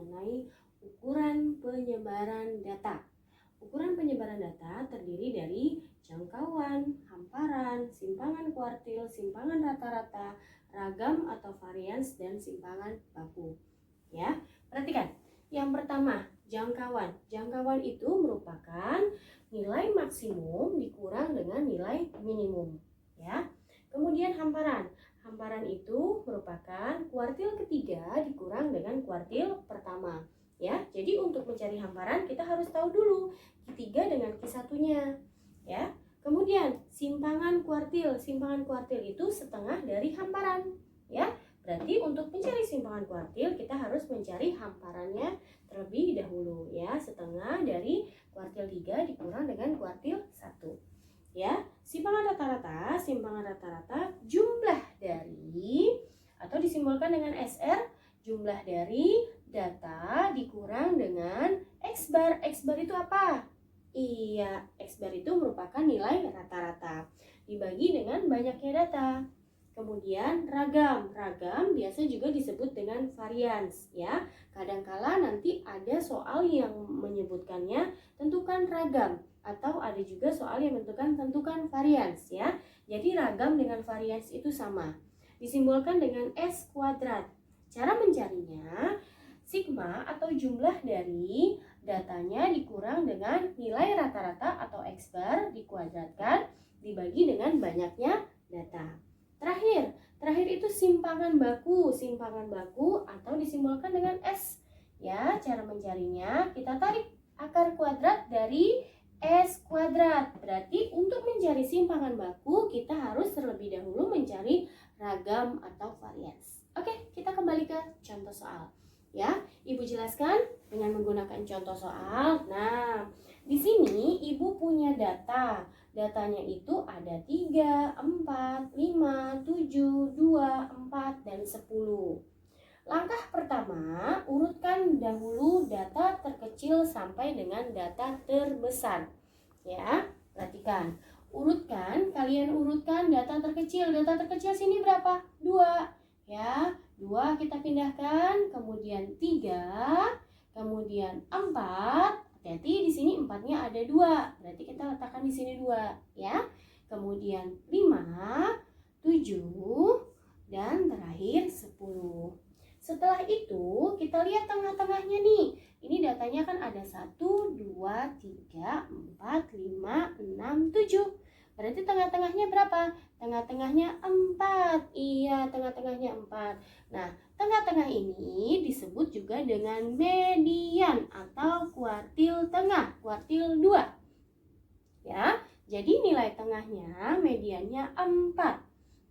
mengenai ukuran penyebaran data. Ukuran penyebaran data terdiri dari jangkauan, hamparan, simpangan kuartil, simpangan rata-rata, ragam atau varians, dan simpangan baku. Ya, perhatikan. Yang pertama, jangkauan. Jangkauan itu merupakan nilai maksimum dikurang dengan nilai minimum. Ya. Kemudian hamparan. Hamparan itu merupakan kuartil ketiga dikurang dengan kuartil pertama. Ya, jadi untuk mencari hamparan kita harus tahu dulu Q3 dengan Q1-nya. Ya. Kemudian simpangan kuartil. Simpangan kuartil itu setengah dari hamparan. Ya. Berarti untuk mencari simpangan kuartil kita harus mencari hamparannya terlebih dahulu, ya, setengah dari kuartil 3 dikurang dengan kuartil 1. Ya, simpangan rata-rata jumlah dari atau disimbolkan dengan SR, jumlah dari data dikurang dengan X bar. X bar itu apa? Iya, X bar itu merupakan nilai rata-rata dibagi dengan banyaknya data. Kemudian ragam biasa juga disebut dengan varians, ya. Kadangkala nanti ada soal yang menyebutkannya tentukan ragam atau ada juga soal yang tentukan varians, ya. Jadi ragam dengan varians itu sama. Disimbolkan dengan S kuadrat. Cara mencarinya sigma atau jumlah dari datanya dikurang dengan nilai rata-rata atau X bar dikuadratkan dibagi dengan banyaknya data. Terakhir itu simpangan baku atau disimbolkan dengan S. Ya, cara mencarinya kita tarik akar kuadrat dari S kuadrat. Berarti untuk mencari simpangan baku kita harus terlebih dahulu mencari ragam atau varians. Oke, kita kembali ke contoh soal. Ya, Ibu jelaskan dengan menggunakan contoh soal. Nah, di sini Ibu punya data. Datanya itu ada 3, 4, 5, 7, 2, 4, dan 10. Langkah pertama, urutkan dahulu data terkecil sampai dengan data terbesar. Ya, perhatikan. Kalian urutkan data terkecil. Data terkecil sini berapa? 2. Ya, 2 kita pindahkan, kemudian 3, kemudian 4. Hati-hati, di sini 4-nya ada 2. Berarti kita letakkan di sini 2, ya. Kemudian 5, 7, dan terakhir 10. Setelah itu, kita lihat tengah-tengahnya nih. Ini datanya kan ada 1, 2, 3, 4, 5, 6, 7. Berarti tengah-tengahnya berapa? Tengah-tengahnya 4. Iya, tengah-tengahnya 4. Nah, tengah-tengah ini disebut juga dengan median atau kuartil tengah, kuartil 2. Ya, jadi nilai tengahnya, mediannya 4.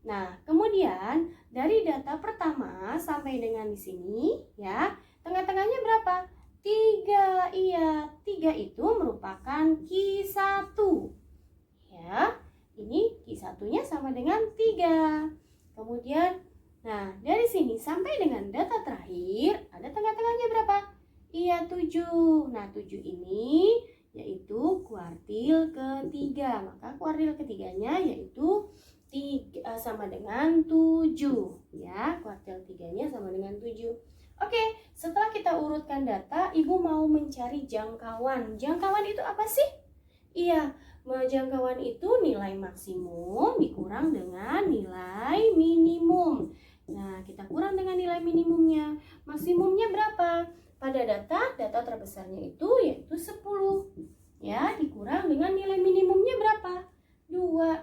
Nah, kemudian dari data pertama sampai dengan di sini, ya, tengah-tengahnya berapa? 3. Iya, 3 itu merupakan Q1. Ya, ini Q1-nya sama dengan 3. Kemudian, nah, dari sini sampai dengan data terakhir, ada tengah-tengahnya berapa? Iya, 7. Nah, 7 ini yaitu kuartil ketiga. Maka kuartil ketiganya yaitu 3, sama dengan 7. Ya, kuartil 3-nya sama dengan 7. Oke, setelah kita urutkan data, Ibu mau mencari jangkauan. Jangkauan itu apa sih? Iya, jangkauan itu nilai maksimum dikurang dengan nilai minimum. Nah, kita kurang dengan nilai minimumnya. Maksimumnya berapa? Pada data terbesarnya itu yaitu 10. Ya, dikurang dengan nilai minimumnya berapa? 2.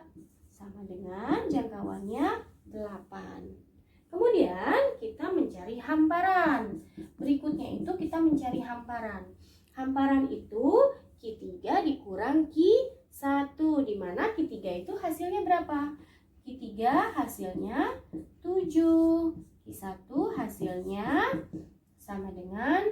Sama dengan jangkauannya 8. Kemudian kita mencari hamparan. Berikutnya itu kita mencari hamparan. Hamparan itu Q3 dikurang Q1, di mana Q3 itu hasilnya berapa? Q3 hasilnya 7, Q1 hasilnya sama dengan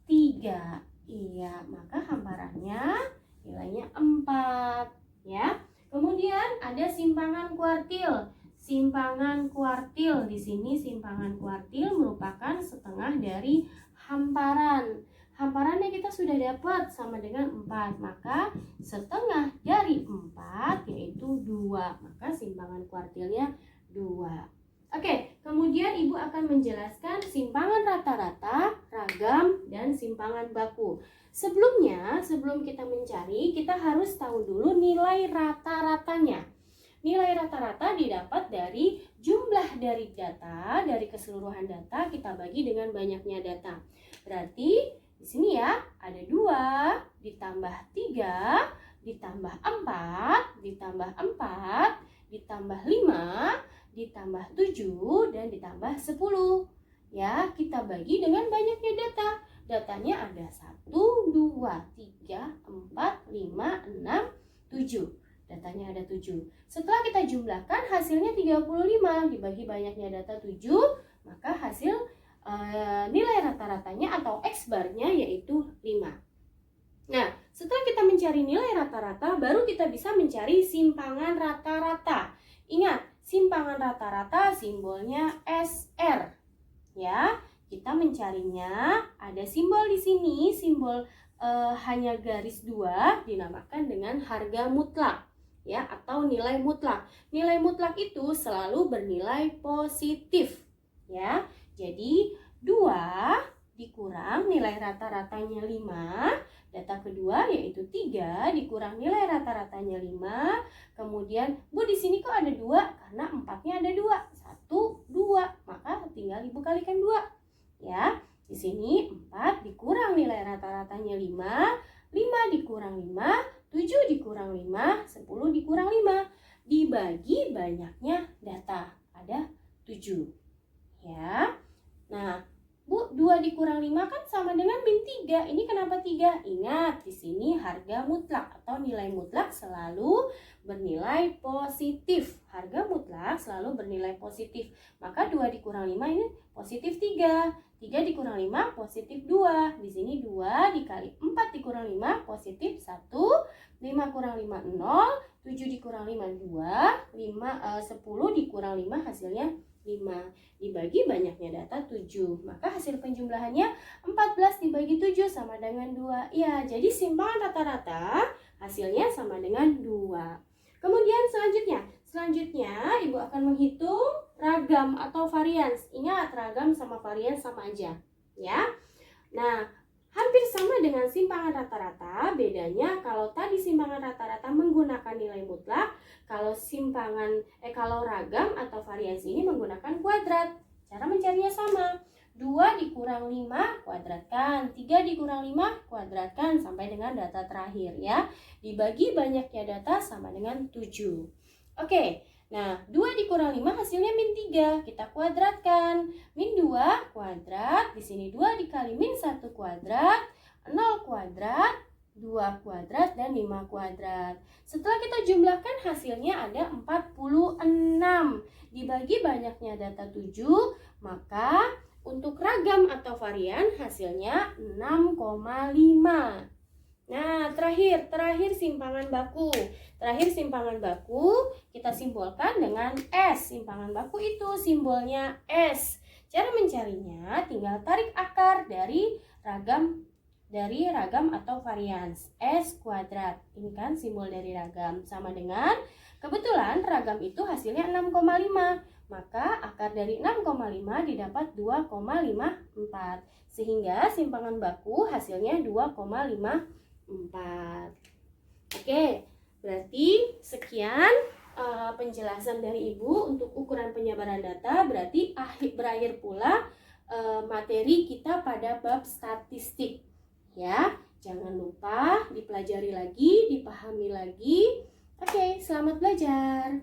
3. Iya, maka hamparannya nilainya 4, ya. Kemudian ada simpangan kuartil. Simpangan kuartil di sini simpangan kuartil merupakan setengah dari hamparan. Hamparannya kita sudah dapat sama dengan 4, maka setengah dari 4 yaitu 2, maka simpangan kuartilnya 2. Oke, kemudian Ibu akan menjelaskan simpangan rata-rata, dengan simpangan baku. Sebelum kita mencari, kita harus tahu dulu nilai rata-ratanya. Nilai rata-rata didapat dari jumlah dari data, dari keseluruhan data kita bagi dengan banyaknya data. Berarti di sini ya, ada 2 ditambah 3 ditambah 4 ditambah 4 ditambah 5 ditambah 7 dan ditambah 10. Ya, kita bagi dengan banyaknya data. Datanya ada 1, 2, 3, 4, 5, 6, 7. Datanya ada 7. Setelah kita jumlahkan hasilnya 35 dibagi banyaknya data 7, maka hasil nilai rata-ratanya atau X-barnya yaitu 5. Nah, setelah kita mencari nilai rata-rata, baru kita bisa mencari simpangan rata-rata. Ingat, simpangan rata-rata simbolnya SR. Ya, kita mencarinya ada simbol di sini, simbol hanya garis 2 dinamakan dengan harga mutlak. Ya, atau nilai mutlak. Nilai mutlak itu selalu bernilai positif. Ya, jadi 2 dikurang nilai rata-ratanya 5. Data kedua yaitu 3 dikurang nilai rata-ratanya 5. Kemudian, Bu di sini kok ada 2? Karena 4-nya ada 2. 1, 2. Maka tinggal Ibu kalikan 2. Ya, di sini 4 dikurang nilai rata-ratanya 5. 5 dikurang 5, 7 dikurang 5, 10 dikurang 5. Dibagi banyaknya data. Ada 7. Ya. Nah, Bu, 2 dikurang 5 kan sama dengan min 3. Ini kenapa 3? Ingat, di sini harga mutlak atau nilai mutlak selalu bernilai positif. Harga mutlak selalu bernilai positif. Maka 2 dikurang 5 ini positif 3. 3 dikurang 5 positif 2. Di sini 2 dikali 4 dikurang 5 positif 1. 5 kurang 5 0. 7 dikurang 5 2. 10 dikurang 5 hasilnya 5. Dibagi banyaknya data 7. Maka hasil penjumlahannya 14 dibagi 7 sama dengan 2. Ya, jadi simpangan rata-rata hasilnya sama dengan 2. Kemudian selanjutnya Ibu akan menghitung ragam atau varians. Ingat, ragam sama varians sama aja, ya. Nah, hampir sama dengan simpangan rata-rata, bedanya kalau tadi simpangan rata-rata menggunakan nilai mutlak, kalau ragam atau variasi ini menggunakan kuadrat. Cara mencarinya sama. 2 dikurang 5 kuadratkan, 3 dikurang 5 kuadratkan sampai dengan data terakhir ya. Dibagi banyaknya data sama dengan 7. Oke. Nah, 2 dikurang 5 hasilnya min 3. Kita kuadratkan. Min 2 kuadrat. Di sini 2 dikali min 1 kuadrat. 0 kuadrat. 2 kuadrat dan 5 kuadrat. Setelah kita jumlahkan hasilnya ada 46. Dibagi banyaknya data 7, maka untuk ragam atau varian hasilnya 6,5. Nah, terakhir simpangan baku. Terakhir simpangan baku kita simbolkan dengan S. Simpangan baku itu simbolnya S. Cara mencarinya tinggal tarik akar dari ragam atau varians. S kuadrat. Ini kan simbol dari ragam. Sama dengan kebetulan ragam itu hasilnya 6,5. Maka akar dari 6,5 didapat 2,54. Sehingga simpangan baku hasilnya 2,54. Oke, berarti sekian penjelasan dari Ibu untuk ukuran penyebaran data. Berarti berakhir pula materi kita pada bab statistik. Ya, jangan lupa dipelajari lagi, dipahami lagi. Oke, selamat belajar.